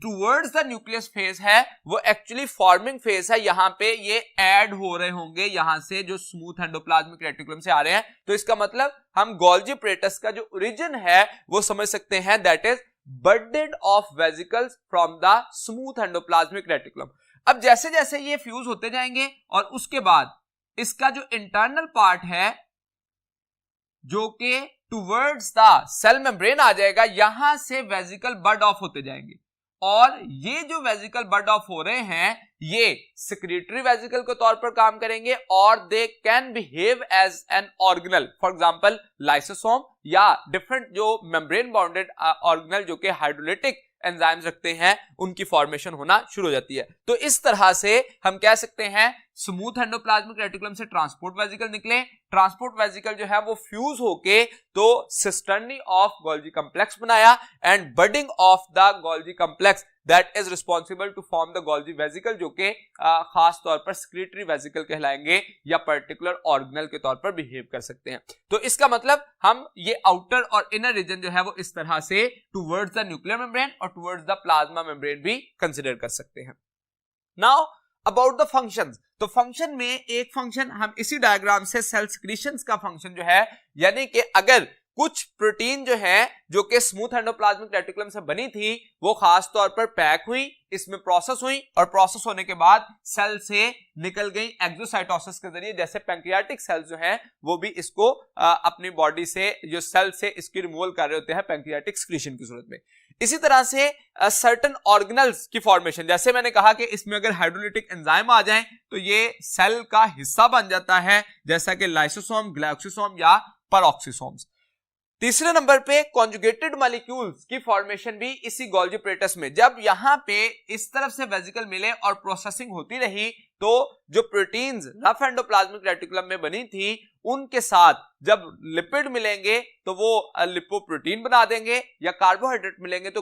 टूवर्ड्स द न्यूक्लियस फेज है वो एक्चुअली फॉर्मिंग फेज है, यहां पे ये ऐड हो रहे होंगे यहां से जो स्मूथ एंडोप्लाज्मिक रेटिकुलम से आ रहे हैं। तो इसका मतलब हम गोल्जी apparatus का जो ओरिजिन है वो समझ सकते हैं that is budded of vesicles from the smooth endoplasmic reticulum. अब जैसे जैसे ये फ्यूज होते जाएंगे और उसके बाद इसका जो इंटरनल पार्ट है जो कि टूवर्ड्स द सेल मेम्ब्रेन आ जाएगा, यहां से वेजिकल बड ऑफ होते जाएंगे और ये जो वेजिकल बड ऑफ हो रहे हैं ये सेक्रेटरी वेजिकल के तौर पर काम करेंगे और they can behave as an organelle, for example lysosome या डिफरेंट जो मेम्ब्रेन बाउंडेड ऑर्गेनल जो कि हाइड्रोलिटिक एंजाइम्स रखते हैं उनकी फॉर्मेशन होना शुरू हो जाती है। तो इस तरह से हम कह सकते हैं स्मूथ एंडोप्लाज्मिक रेटिकुलम से ट्रांसपोर्ट वेजिकल निकले, ट्रांसपोर्ट वेजिकल जो है वो फ्यूज होके तो सिस्टर्नी ऑफ गोल्जी कॉम्प्लेक्स बनाया and budding of the Golgi complex that is responsible to form the Golgi vesicle जो कि खास तौर पर सेक्रेटरी वेजिकल कहलाएंगे या पर्टिकुलर ऑर्गेनल के तौर पर बिहेव कर सकते हैं। तो इसका मतलब हम ये आउटर और इनर रीजन जो है वो इस तरह से टुवर्ड्स द न्यूक्लियर मेम्ब्रेन और टुवर्ड्स द प्लाज्मा मेम्ब्रेन भी कंसीडर कर सकते हैं। नाउ अबाउट द फंक्शंस, तो फंक्शन में एक फंक्शन हम इसी डायग्राम से सेल सिक्रीशंस का फंक्शन जो है, यानी कि अगर कुछ प्रोटीन जो है जो कि स्मूथ एंडोप्लाज्मिक रेटिकुलम से बनी थी वो खास तौर पर पैक हुई, इसमें प्रोसेस हुई और प्रोसेस होने के बाद सेल से निकल गई एक्सोसाइटोसिस के जरिए, जैसे पैंक्रियाटिक सेल्स जो हैं वो भी इसको अपनी बॉडी से जो सेल से इसकी रिमूवल कर रहे होते हैं पैंक्रियाटिक सिक्रीशन की सूरत में। इसी तरह से सर्टेन ऑर्गेनल्स की फॉर्मेशन, जैसे मैंने कहा कि इसमें अगर हाइड्रोलिटिक एंजाइम आ जाएं तो ये सेल का हिस्सा बन जाता है, जैसा कि लाइसोसोम, ग्लाइकोसोम या पेरोक्सिसोम्स। तीसरे नंबर पे कॉन्जुगेटेड मॉलिक्यूल्स की फॉर्मेशन भी इसी गोल्जी apparatus में, जब यहां पे इस तरफ से वेजिकल मिले और प्रोसेसिंग होती रही तो जो प्रोटीन्स रफ एंडोप्लाज्मिक रेटिकुलम में बनी थी उनके साथ जब लिपिड मिलेंगे तो वो लिपोप्रोटीन बना देंगे या कार्बोहाइड्रेट मिलेंगे तो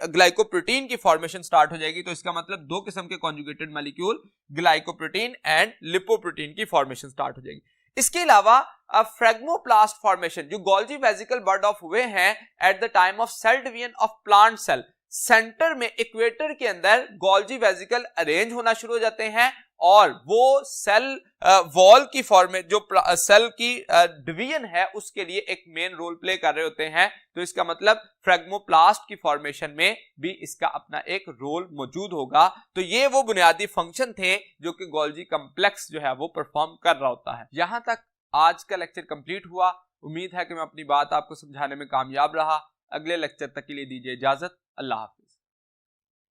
ग्लाइकोप्रोटीन की फॉर्मेशन स्टार्ट हो जाएगी। तो इसका मतलब दो किस्म के conjugated molecule glycoprotein and lipoprotein की फॉर्मेशन स्टार्ट हो जाएगी। इसके अलावा फ्रेगमोप्लास्ट फॉर्मेशन जो गोल्जी वेजिकल बर्ड ऑफ हुए हैं at the time of cell division of plant cell, center में इक्वेटर के अंदर गोल्जी वेजिकल अरेंज होना शुरू हो जाते हैं और वो सेल वॉल की फॉर्मेट जो सेल की डिवीजन है उसके लिए एक मेन रोल प्ले कर रहे होते हैं। तो इसका मतलब फ्रेगमोप्लास्ट की फॉर्मेशन में भी इसका अपना एक रोल मौजूद होगा। तो ये वो बुनियादी फंक्शन थे जो कि गोल्जी कॉम्प्लेक्स जो है वो परफॉर्म कर रहा होता है। यहां तक आज का लेक्चर कंप्लीट हुआ। उम्मीद है कि मैं अपनी बात आपको समझाने में कामयाब रहा। अगले लेक्चर तक के लिए दीजिए इजाजत। अल्लाह हाफिज।